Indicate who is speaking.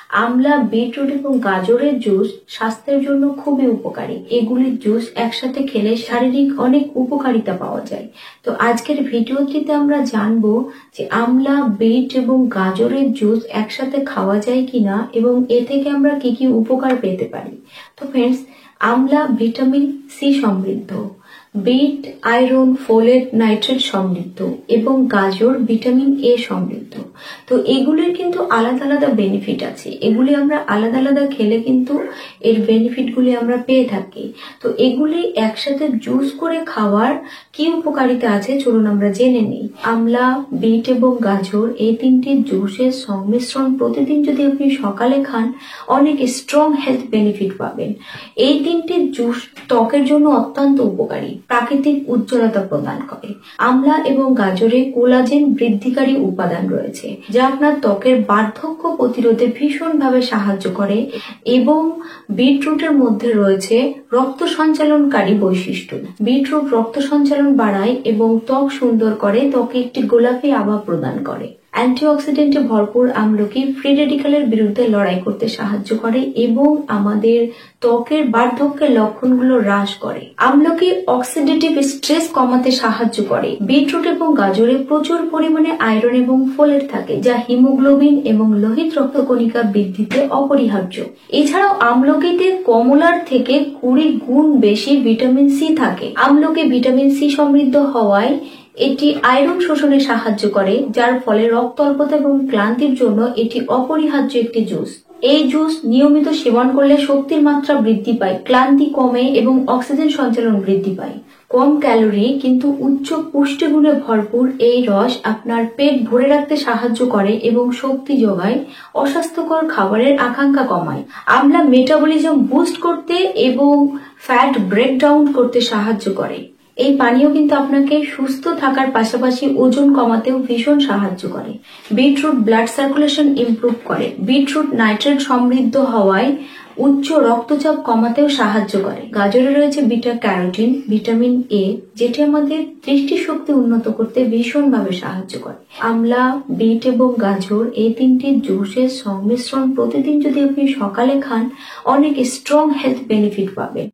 Speaker 1: আমলা, beetroot এবং গাজরের juice স্বাস্থ্যের জন্য খুবই উপকারী। এগুলির জুস একসাথে খেলে শারীরিক অনেক উপকারিতা পাওয়া যায়। তো আজকের ভিডিওটিতে আমরা জানবো যে আমলা, বিট এবং গাজরের জুস একসাথে খাওয়া যায় কিনা এবং এ থেকে আমরা কি কি উপকার পেতে পারি। তো ফ্রেন্ডস, আমলা ভিটামিন সি সমৃদ্ধ, বিট আয়রন, ফোলেট, নাইট্রেট সমৃদ্ধ এবং গাজর ভিটামিন এ সমৃদ্ধ। তো এগুলির কিন্তু আলাদা আলাদা বেনিফিট আছে। এগুলি আমরা আলাদা আলাদা খেলে কিন্তু এর বেনিফিটগুলি আমরা পেয়ে থাকি। তো এগুলি একসাথে জুস করে খাওয়ার কি উপকারিতা আছে চলুন আমরা জেনে নিই। আমলা, বিট এবং গাজর এই তিনটি জুসের সংমিশ্রণ প্রতিদিন যদি আপনি সকালে খান অনেক স্ট্রং হেলথ বেনিফিট পাবেন। এই তিনটি জুস ত্বকের জন্য অত্যন্ত উপকারী, প্রাকৃতিক উজ্জ্বলতা প্রদান করে। আমলা এবং গাজরে কোলাজেন বৃদ্ধিকারী উপাদান রয়েছে যা আপনার ত্বকের বার্ধক্য প্রতিরোধে ভীষণভাবে সাহায্য করে এবং বিটরুটের মধ্যে রয়েছে রক্ত সঞ্চালনকারী বৈশিষ্ট্য। বিটরুট রক্ত সঞ্চালন বাড়ায় এবং ত্বক সুন্দর করে, ত্বকে একটি গোলাপি আভা প্রদান করে। অ্যান্টিঅক্সিডেন্টে ভরপুর আমলকি ফ্রি রেডিক্যালের বিরুদ্ধে লড়াই করতে সাহায্য করে এবং আমাদের ত্বকের বার্ধক্যের লক্ষণগুলো হ্রাস করে। আমলকি অক্সিডেটিভ স্ট্রেস কমাতে সাহায্য করে। বিটরুট এবং গাজরে প্রচুর পরিমাণে আয়রন এবং ফোলেট থাকে যা হিমোগ্লোবিন এবং লোহিত রক্তকণিকা বৃদ্ধিতে অপরিহার্য। এছাড়াও আমলকিতে কমলার থেকে 20 গুণ বেশি ভিটামিন সি থাকে। আমলকি ভিটামিন সি সমৃদ্ধ হওয়ায় এটি আয়রন শোষণে সাহায্য করে, যার ফলে রক্ত অল্পতা এবং ক্লান্তির জন্য এটি অপরিহার্য একটি জুস। এই জুস নিয়মিত সেবন করলে শক্তির মাত্রা বৃদ্ধি পায়, ক্লান্তি কমে এবং অক্সিজেন সঞ্চালন বৃদ্ধি পায়। কম ক্যালোরি কিন্তু উচ্চ পুষ্টিগুণে ভরপুর এই রস আপনার পেট ভরে রাখতে সাহায্য করে এবং শক্তি যোগায়, অস্বাস্থ্যকর খাবারের আকাঙ্ক্ষা কমায়। আমলা মেটাবলিজম বুস্ট করতে এবং ফ্যাট ব্রেকডাউন করতে সাহায্য করে। এই পানীয় কিন্তু আপনাকে সুস্থ থাকার পাশাপাশি ওজন কমাতেও ভীষণ সাহায্য করে। বিটরুট ব্লাড সার্কুলেশন ইমপ্রুভ করে। বিটরুট নাইট্রেট সমৃদ্ধ হওয়ায় উচ্চ রক্তচাপ কমাতেও সাহায্য করে। গাজরে রয়েছে বিটা ক্যারোটিন, ভিটামিন এ, যেটি আমাদের দৃষ্টিশক্তি উন্নত করতে ভীষণভাবে সাহায্য করে। আমলা, বিট এবং গাজর এই তিনটি জুসের সংমিশ্রণ প্রতিদিন যদি আপনি সকালে খান অনেক স্ট্রং হেলথ বেনিফিট পাবেন।